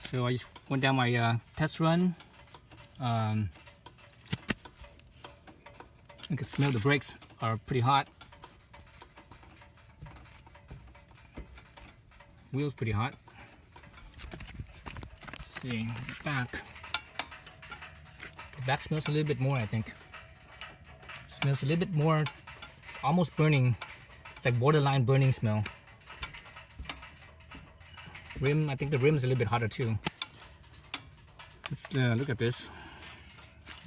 So I just went down my test run. I can smell the brakes are pretty hot. Wheels pretty hot. Let's see, the back. The back smells a little bit more, I think. Smells a little bit more. It's almost burning. It's like borderline burning smell. Rim, I think the rim is a little bit hotter too. Let's look at this.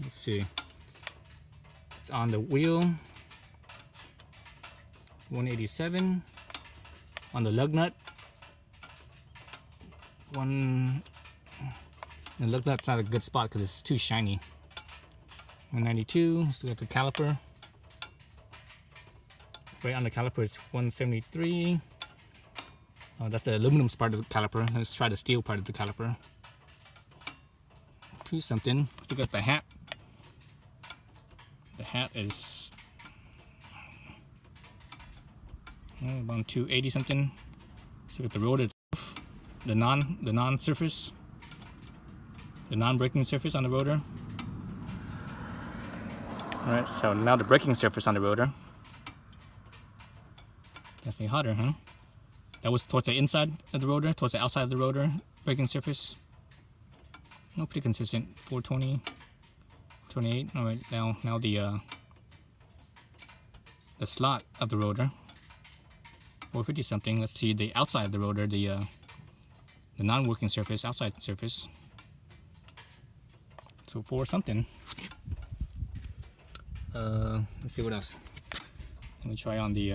Let's see. It's on the wheel. 187. On the lug nut. The lug nut's not a good spot because it's too shiny. 192. Let's look at the caliper. Right on the caliper, it's 173. Oh, that's the aluminum part of the caliper. Let's try the steel part of the caliper. 2 something. Let's look at the hat. The hat is about 280 something. Let's look at the rotor. The non-surface. The non-braking surface on the rotor. Alright, so now the braking surface on the rotor. Definitely hotter, huh? That was towards the inside of the rotor, towards the outside of the rotor, braking surface. No, pretty consistent. 420, 28. All right, now the slot of the rotor. 450 something. Let's see the outside of the rotor, the non-working surface, outside surface. So 4 something. Let's see what else. Let me try on the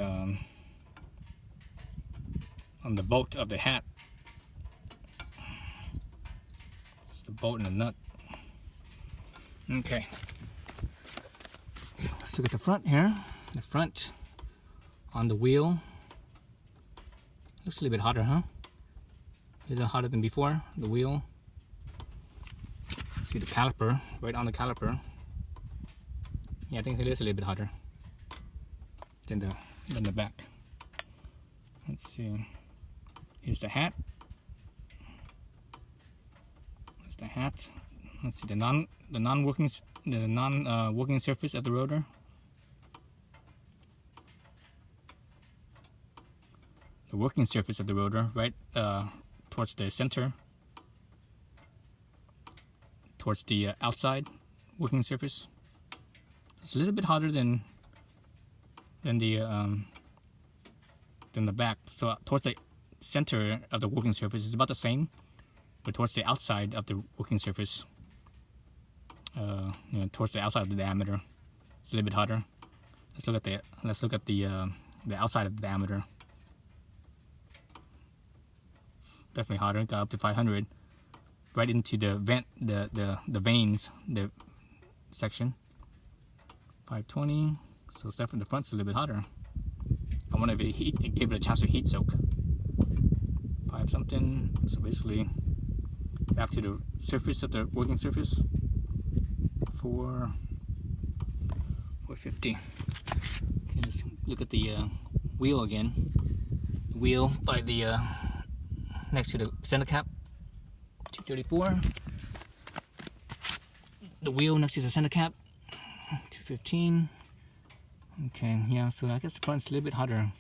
bolt of the hat. It's the bolt and the nut. Okay. Let's look at the front here. The front on the wheel. Looks a little bit hotter, huh? A little hotter than before. The wheel. See the caliper, right on the caliper. Yeah, I think it is a little bit hotter than the back. Let's see. Here's the hat. Here's the hat. Let's see the non-working surface of the rotor. The working surface of the rotor, right towards the center, towards the outside working surface. It's a little bit hotter than the back. So towards the center of the working surface is about the same, but towards the outside of the working surface, towards the outside of the diameter, it's a little bit hotter. Let's look at the outside of the diameter. Definitely hotter. Got up to 500, right into the vent, the vanes, the section. 520. So it's definitely the front's a little bit hotter. I wonder if it gave it a chance to heat soak. 5 something. So basically, back to the surface of the working surface. 450. Okay, let's look at the wheel again. The wheel by the next to the center cap. 234. The wheel next to the center cap. 215. Okay, yeah, so I guess the front's a little bit hotter.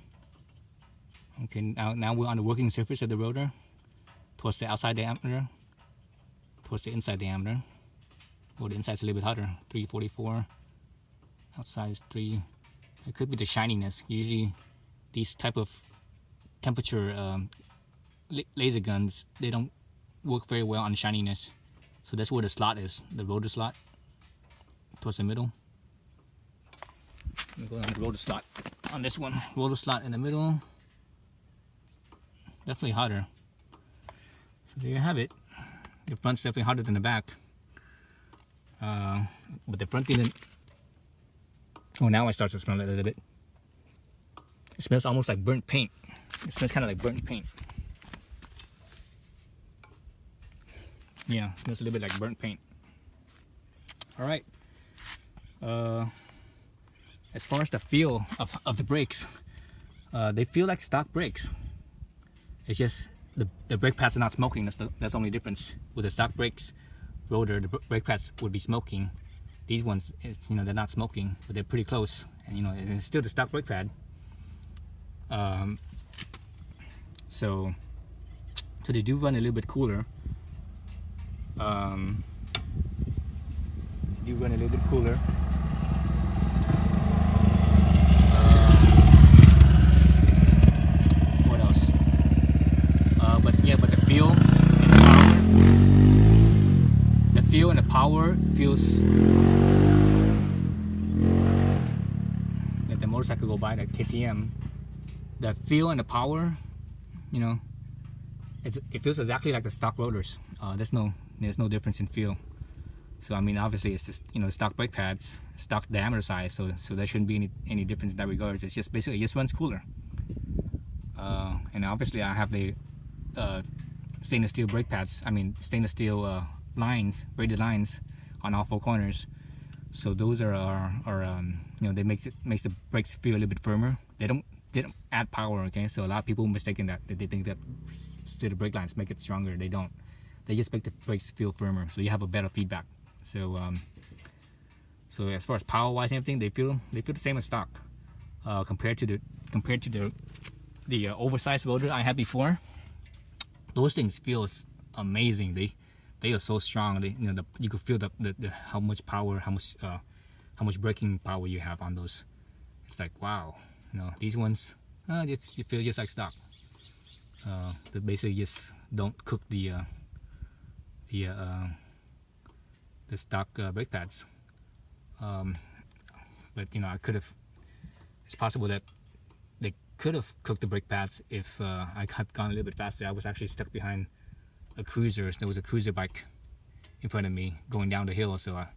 Okay, now we're on the working surface of the rotor, towards the outside diameter, towards the inside diameter. Oh, the inside's a little bit hotter, 344. Outside is 3. It could be the shininess. Usually, these type of temperature laser guns, they don't work very well on shininess. So that's where the slot is, the rotor slot, towards the middle. I'm going on the rotor slot on this one. Rotor slot in the middle. Definitely hotter. So there you have it. The front's definitely hotter than the back. But the front didn't. Oh, now I start to smell it a little bit. It smells almost like burnt paint. It smells kind of like burnt paint. Yeah, it smells a little bit like burnt paint. All right. As far as the feel of the brakes, they feel like stock brakes. It's just the brake pads are not smoking. That's the only difference. With the stock brakes rotor, the brake pads would be smoking. These ones, it's, you know, they're not smoking, but they're pretty close, and you know, it's still the stock brake pad. So they do run a little bit cooler. What else? But yeah, but the feel and the power feels like the motorcycle go by, like KTM. The feel and the power, you know, it feels exactly like the stock rotors. There's no difference in feel. So I mean, obviously it's just, you know, stock brake pads, stock diameter size, so there shouldn't be any difference in that regard. It's just basically, it just runs cooler. And obviously I have the stainless steel brake pads. I mean, stainless steel lines, braided lines on all four corners. So those are you know, they makes the brakes feel a little bit firmer. They don't add power. Okay, so a lot of people mistaken that they think that steel brake lines make it stronger. They don't. They just make the brakes feel firmer, so you have a better feedback. So so as far as power wise and everything, they feel the same as stock. Compared to the oversized rotor I had before, those things feels amazing. They are so strong. You know, you could feel the how much power, how much braking power you have on those. It's like, wow. You know, these ones, you feel just like stock. They basically just don't cook the stock brake pads. But you know, it's possible that they could have cooked the brake pads if I had gone a little bit faster. I was actually stuck behind a cruiser. There was a cruiser bike in front of me going down the hill, so I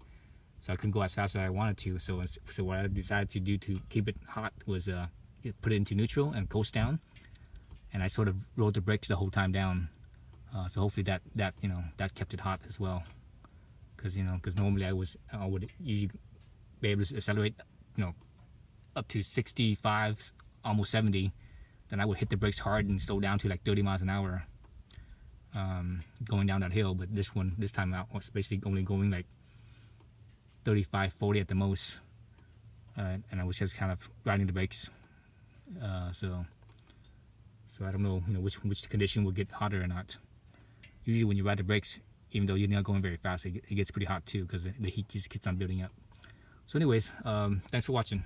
couldn't go as fast as I wanted to. So what I decided to do to keep it hot was put it into neutral and coast down, and I sort of rolled the brakes the whole time down. So hopefully that you know, that kept it hot as well. Because normally I would usually be able to accelerate, you know, up to 65, almost 70. Then I would hit the brakes hard and slow down to like 30 miles an hour going down that hill. But this time I was basically only going like 35, 40 at the most, and I was just kind of riding the brakes. So I don't know, you know, which condition will get hotter or not. Usually when you ride the brakes, even though you're not going very fast, it gets pretty hot too, because the heat just keeps on building up. So anyways, thanks for watching.